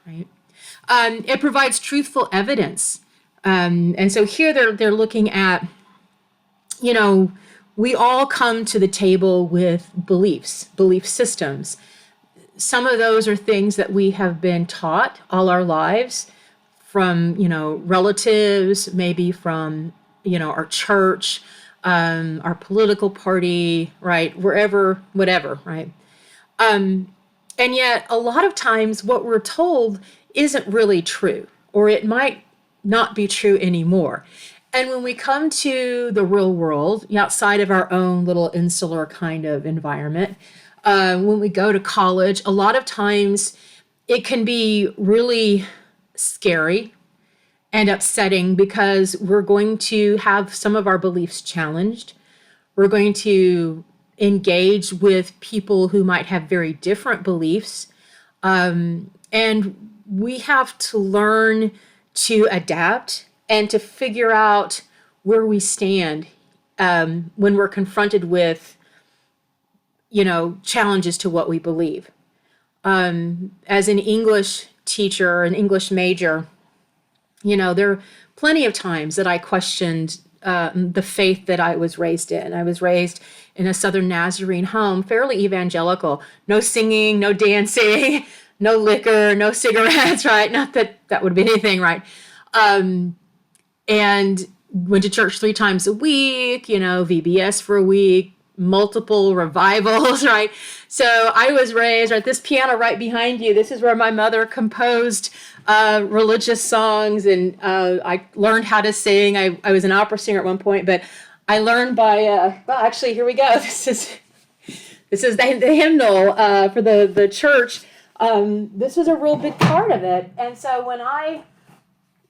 right? It provides truthful evidence. And so here they're looking at, you know, we all come to the table with beliefs, belief systems. Some of those are things that we have been taught all our lives from, relatives, maybe from, our church, our political party, right? Wherever, whatever, right? And yet, a lot of times, what we're told isn't really true, or it might not be true anymore. And when we come to the real world, outside of our own little insular kind of environment, when we go to college, a lot of times it can be really scary and upsetting because we're going to have some of our beliefs challenged. We're going to engage with people who might have very different beliefs. And we have to learn to adapt and to figure out where we stand when we're confronted with, challenges to what we believe. As an English teacher, an English major, there are plenty of times that I questioned the faith that I was raised in. I was raised in a Southern Nazarene home, fairly evangelical. No singing, no dancing, no liquor, no cigarettes, right? Not that that would be anything, right? And went to church 3 times a week, VBS for a week, multiple revivals, right? So I was raised, right, this piano right behind you, this is where my mother composed religious songs, and I learned how to sing. I was an opera singer at one point, but I learned by, well, actually, here we go. This is the hymnal for the church. This was a real big part of it. And so when I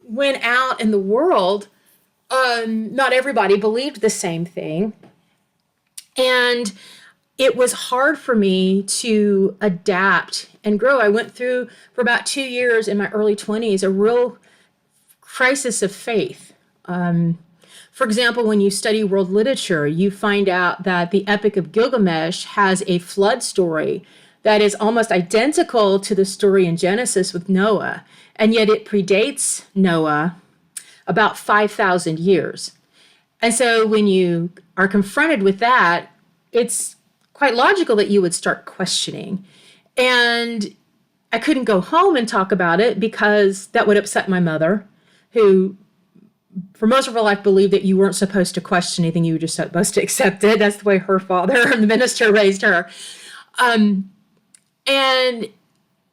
went out in the world, not everybody believed the same thing. And it was hard for me to adapt and grow. I went through, for about 2 years in my early 20s, a real crisis of faith. For example, when you study world literature, you find out that the Epic of Gilgamesh has a flood story that is almost identical to the story in Genesis with Noah, and yet it predates Noah about 5,000 years. And so when you are confronted with that, it's quite logical that you would start questioning. And I couldn't go home and talk about it because that would upset my mother, who for most of her life believed that you weren't supposed to question anything, you were just supposed to accept it. That's the way her father, the minister, raised her. And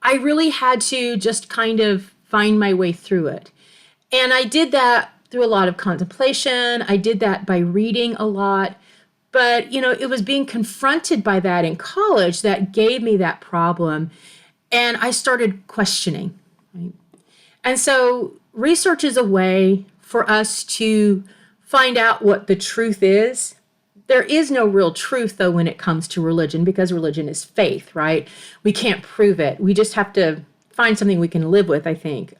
I really had to just kind of find my way through it. And I did that through a lot of contemplation. I did that by reading a lot. But, it was being confronted by that in college that gave me that problem. And I started questioning. Right? And so research is a way for us to find out what the truth is. There is no real truth, though, when it comes to religion, because religion is faith, right? We can't prove it. We just have to find something we can live with, I think.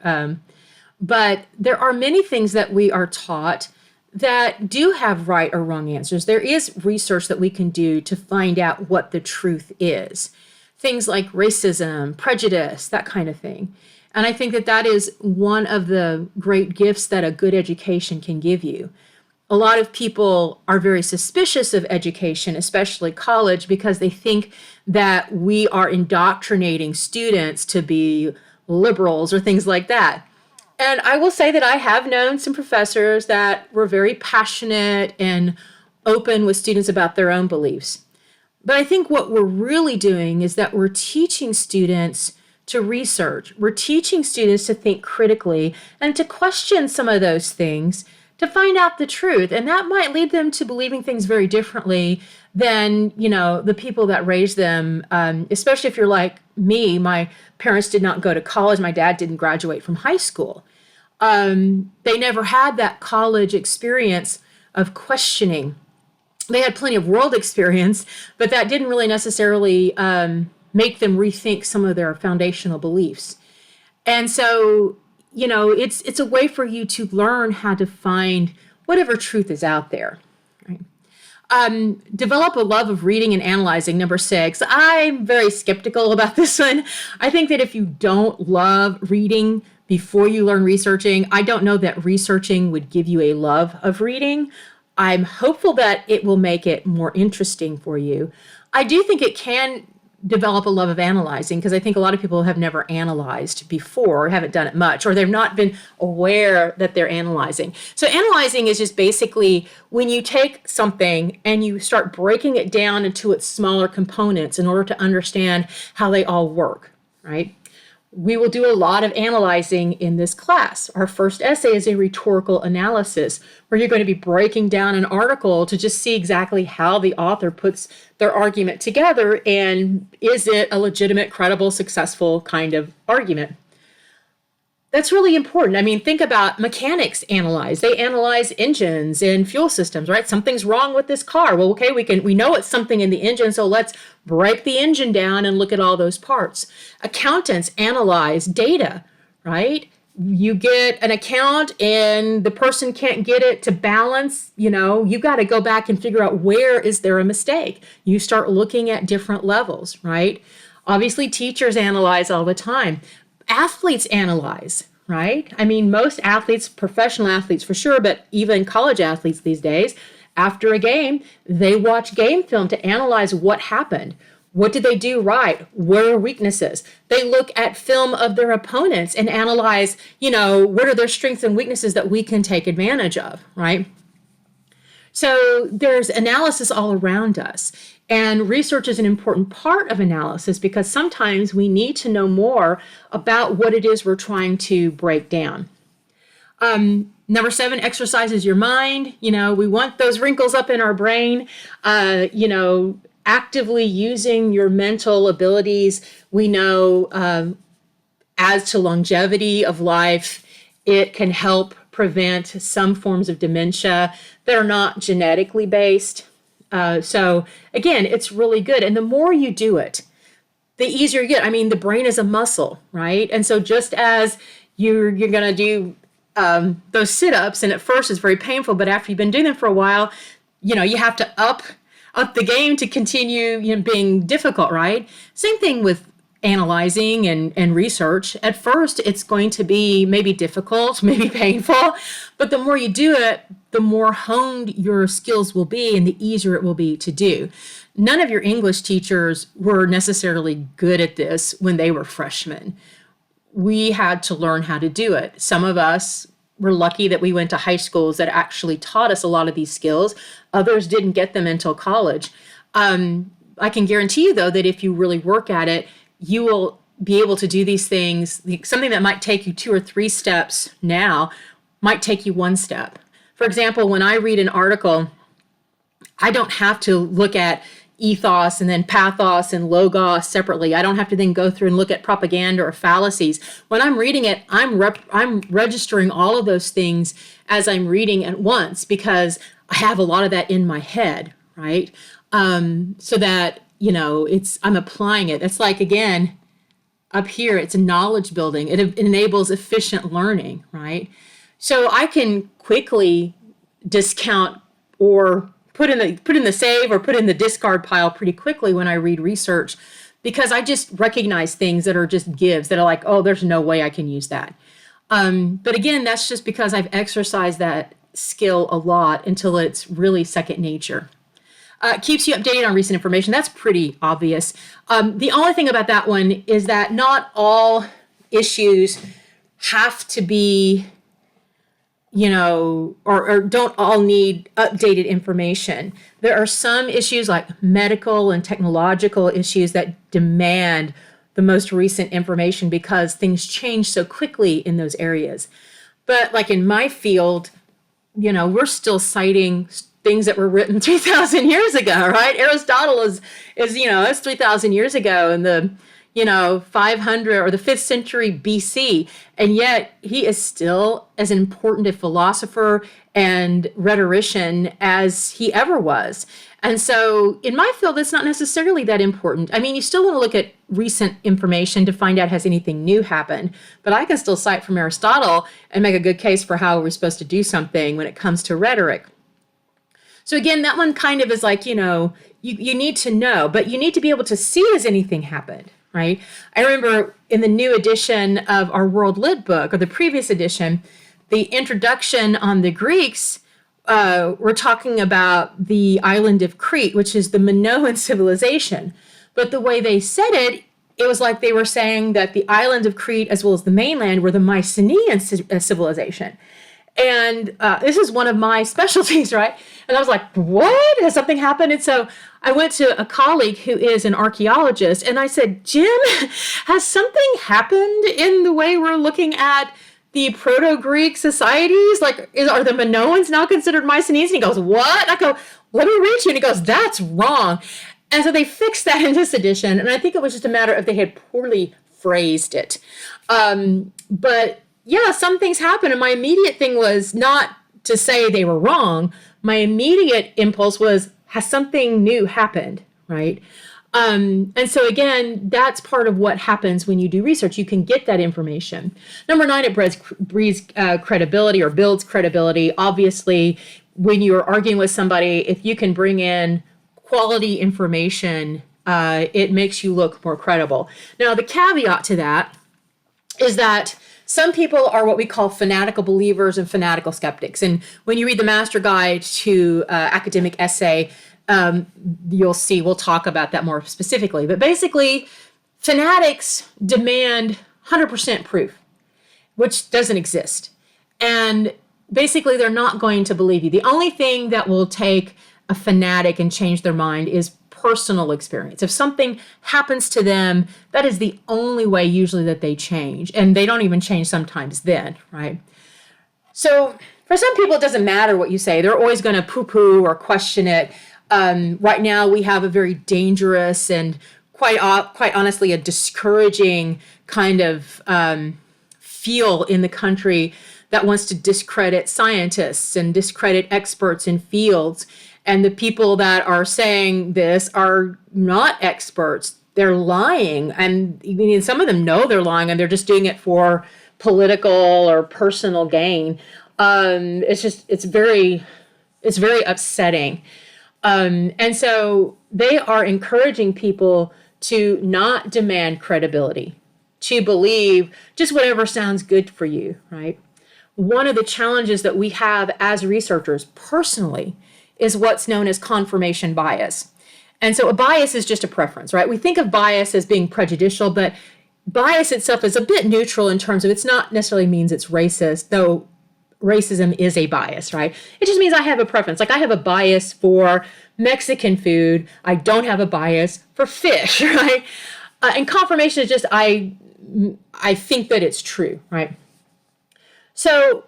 But there are many things that we are taught that do have right or wrong answers. There is research that we can do to find out what the truth is. Things like racism, prejudice, that kind of thing. And I think that that is one of the great gifts that a good education can give you. A lot of people are very suspicious of education, especially college, because they think that we are indoctrinating students to be liberals or things like that. And I will say that I have known some professors that were very passionate and open with students about their own beliefs. But I think what we're really doing is that we're teaching students to research. We're teaching students to think critically and to question some of those things to find out the truth. And that might lead them to believing things very differently than, the people that raised them, especially if you're like me. My parents did not go to college. My dad didn't graduate from high school. They never had that college experience of questioning. They had plenty of world experience, but that didn't really necessarily make them rethink some of their foundational beliefs. And so, it's a way for you to learn how to find whatever truth is out there. Right? Develop a love of reading and analyzing. Number 6. I'm very skeptical about this one. I think that if you don't love reading before you learn researching, I don't know that researching would give you a love of reading. I'm hopeful that it will make it more interesting for you. I do think it can develop a love of analyzing, because I think a lot of people have never analyzed before, or haven't done it much, or they've not been aware that they're analyzing. So analyzing is just basically when you take something and you start breaking it down into its smaller components in order to understand how they all work, right? We will do a lot of analyzing in this class. Our first essay is a rhetorical analysis, where you're going to be breaking down an article to just see exactly how the author puts their argument together, and is it a legitimate, credible, successful kind of argument. That's really important. I mean, think about mechanics analyze. They analyze engines and fuel systems, right? Something's wrong with this car. Well, okay, we know it's something in the engine, so let's break the engine down and look at all those parts. Accountants analyze data, right? You get an account and the person can't get it to balance, you got to go back and figure out, where is there a mistake? You start looking at different levels, right? Obviously, teachers analyze all the time. Athletes analyze, right? I mean, most athletes, professional athletes for sure, but even college athletes these days, after a game, they watch game film to analyze what happened. What did they do right? Where are weaknesses? They look at film of their opponents and analyze, what are their strengths and weaknesses that we can take advantage of, right? So there's analysis all around us. And research is an important part of analysis, because sometimes we need to know more about what it is we're trying to break down. Number 7, exercises your mind. We want those wrinkles up in our brain. Actively using your mental abilities. We know as to longevity of life, it can help prevent some forms of dementia that are not genetically based. So again, it's really good. And the more you do it, the easier you get. I mean, the brain is a muscle, right? And so just as you're going to do those sit-ups, and at first it's very painful, but after you've been doing them for a while, you have to up the game to continue being difficult, right? Same thing with analyzing and research. At first, it's going to be maybe difficult, maybe painful, but the more you do it, the more honed your skills will be and the easier it will be to do. None of your English teachers were necessarily good at this when they were freshmen. We had to learn how to do it. Some of us were lucky that we went to high schools that actually taught us a lot of these skills. Others didn't get them until college. I can guarantee you, though, that if you really work at it, you will be able to do these things. Something that might take you 2 or 3 steps now might take you 1 step. For example, when I read an article, I don't have to look at ethos and then pathos and logos separately. I don't have to then go through and look at propaganda or fallacies. When I'm reading it, I'm registering all of those things as I'm reading at once, because I have a lot of that in my head, right? So that, I'm applying it. It's like, again, up here, it's knowledge building. It enables efficient learning, right? So I can quickly discount or put in the save or put in the discard pile pretty quickly when I read research, because I just recognize things that are just gives, that are like, oh, there's no way I can use that. But again, that's just because I've exercised that skill a lot until it's really second nature. Keeps you updated on recent information. That's pretty obvious. The only thing about that one is that not all issues have to be, or don't all need updated information. There are some issues like medical and technological issues that demand the most recent information, because things change so quickly in those areas. But like in my field, we're still citing things that were written 3,000 years ago, right? Aristotle is that's 3,000 years ago in the 500 or the 5th century BC, and yet he is still as important a philosopher and rhetorician as he ever was. And so in my field, it's not necessarily that important. I mean, you still want to look at recent information to find out has anything new happened, but I can still cite from Aristotle and make a good case for how we're supposed to do something when it comes to rhetoric. So again, that one kind of is like, you need to know, but you need to be able to see as anything happened, right? I remember in the new edition of our World Lit book, or the previous edition, the introduction on the Greeks, we're talking about the island of Crete, which is the Minoan civilization. But the way they said it, it was like they were saying that the island of Crete, as well as the mainland, were the Mycenaean civilization. And this is one of my specialties, right? And I was like, what? Has something happened? And so I went to a colleague who is an archaeologist, and I said, Jim, has something happened in the way we're looking at the Proto-Greek societies? Like, are the Minoans now considered Mycenaeans? And he goes, what? I go, let me read you. And he goes, that's wrong. And so they fixed that in this edition. And I think it was just a matter of they had poorly phrased it. But yeah, some things happen. And my immediate thing was not to say they were wrong. My immediate impulse was, has something new happened, right? And so again, that's part of what happens when you do research. You can get that information. Number 9, it breeds credibility or builds credibility. Obviously, when you're arguing with somebody, if you can bring in quality information, it makes you look more credible. Now, the caveat to that is that some people are what we call fanatical believers and fanatical skeptics. And when you read the Master Guide to Academic Essay, you'll see, we'll talk about that more specifically. But basically, fanatics demand 100% proof, which doesn't exist. And basically, they're not going to believe you. The only thing that will take a fanatic and change their mind is personal experience. If something happens to them, that is the only way usually that they change. And they don't even change sometimes then, right? So for some people, it doesn't matter what you say. They're always going to poo-poo or question it. Right now, we have a very dangerous and quite honestly, a discouraging kind of feel in the country that wants to discredit scientists and discredit experts in fields. And the people that are saying this are not experts. They're lying. And some of them know they're lying, and they're just doing it for political or personal gain. It's very upsetting. And so they are encouraging people to not demand credibility, to believe just whatever sounds good for you, right? One of the challenges that we have as researchers personally is what's known as confirmation bias. And so a bias is just a preference, right? We think of bias as being prejudicial, but bias itself is a bit neutral in terms of it's not necessarily means it's racist, though racism is a bias, right? It just means I have a preference. Like I have a bias for Mexican food. I don't have a bias for fish, right? And confirmation is just I think that it's true, right? So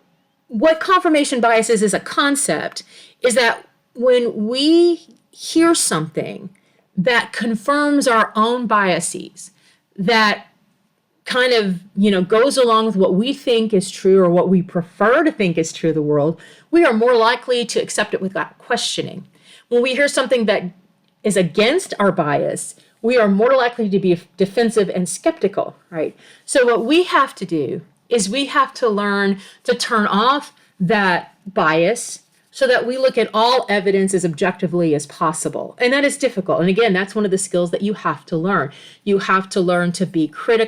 what confirmation bias is a concept, is that when we hear something that confirms our own biases, that kind of, goes along with what we think is true or what we prefer to think is true of the world, we are more likely to accept it without questioning. When we hear something that is against our bias, we are more likely to be defensive and skeptical, right? So what we have to do is we have to learn to turn off that bias so that we look at all evidence as objectively as possible. And that is difficult. And again, that's one of the skills that you have to learn. You have to learn to be critical